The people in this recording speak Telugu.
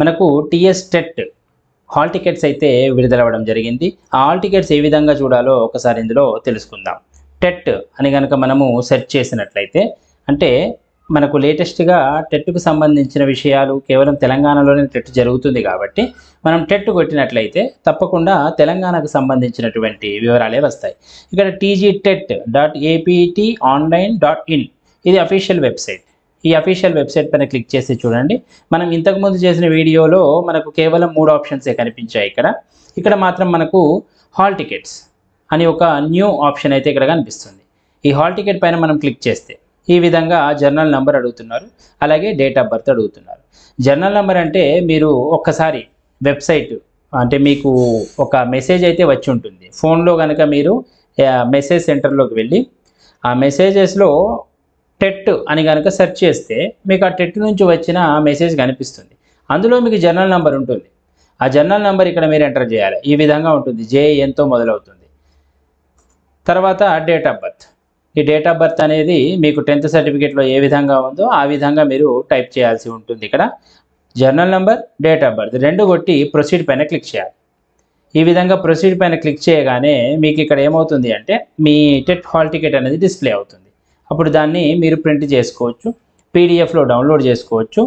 మనకు టీఎస్ టెట్ హాల్ టికెట్స్ అయితే విడుదలవ్వడం జరిగింది. ఆ హాల్ టికెట్స్ ఏ విధంగా చూడాలో ఒకసారి ఇందులో తెలుసుకుందాం. టెట్ అని కనుక మనము సెర్చ్ చేసినట్లయితే అంటే మనకు లేటెస్ట్గా టెట్కు సంబంధించిన విషయాలు కేవలం తెలంగాణలోనే టెట్ జరుగుతుంది కాబట్టి మనం టెట్ కొట్టినట్లయితే తప్పకుండా తెలంగాణకు సంబంధించినటువంటి వివరాలే వస్తాయి. ఇక్కడ tgtet.apt.online.in ఇది అఫీషియల్ వెబ్సైట్. ఈ అఫీషియల్ వెబ్సైట్ పైన క్లిక్ చేసి చూడండి. మనం ఇంతకుముందు చేసిన వీడియోలో మనకు కేవలం 3 ఆప్షన్సే కనిపించాయి. ఇక్కడ మాత్రం మనకు హాల్ టికెట్స్ అని ఒక న్యూ ఆప్షన్ అయితే ఇక్కడ కనిపిస్తుంది. ఈ హాల్ టికెట్ పైన మనం క్లిక్ చేస్తే ఈ విధంగా జర్నల్ నెంబర్ అడుగుతున్నారు, అలాగే డేట్ ఆఫ్ బర్త్ అడుగుతున్నారు. జర్నల్ నెంబర్ అంటే మీరు ఒక్కసారి వెబ్సైట్ అంటే మీకు ఒక మెసేజ్ అయితే వచ్చి ఉంటుంది. ఫోన్లో కనుక మీరు మెసేజ్ సెంటర్లోకి వెళ్ళి ఆ మెసేజెస్లో టెట్ అని కనుక సెర్చ్ చేస్తే మీకు ఆ టెట్ నుంచి వచ్చిన మెసేజ్ కనిపిస్తుంది. అందులో మీకు జర్నల్ నెంబర్ ఉంటుంది. ఆ జర్నల్ నెంబర్ ఇక్కడ మీరు ఎంటర్ చేయాలి. ఈ విధంగా ఉంటుంది. JNతో మొదలవుతుంది. తర్వాత డేట్ ఆఫ్ బర్త్. ఈ డేట్ ఆఫ్ బర్త్ అనేది మీకు 10th సర్టిఫికేట్లో ఏ విధంగా ఉందో ఆ విధంగా మీరు టైప్ చేయాల్సి ఉంటుంది. ఇక్కడ journal number, date of birth 2 కొట్టి ప్రొసీడ్ పైన క్లిక్ చేయాలి. ఈ విధంగా ప్రొసీడ్ పైన క్లిక్ చేయగానే మీకు ఇక్కడ ఏమవుతుంది అంటే మీ టెట్ హాల్ టికెట్ అనేది డిస్ప్లే అవుతుంది. అప్పుడు దాన్ని మీరు ప్రింట్ చేసుకోవచ్చు, పీడిఎఫ్లో డౌన్లోడ్ చేసుకోవచ్చు,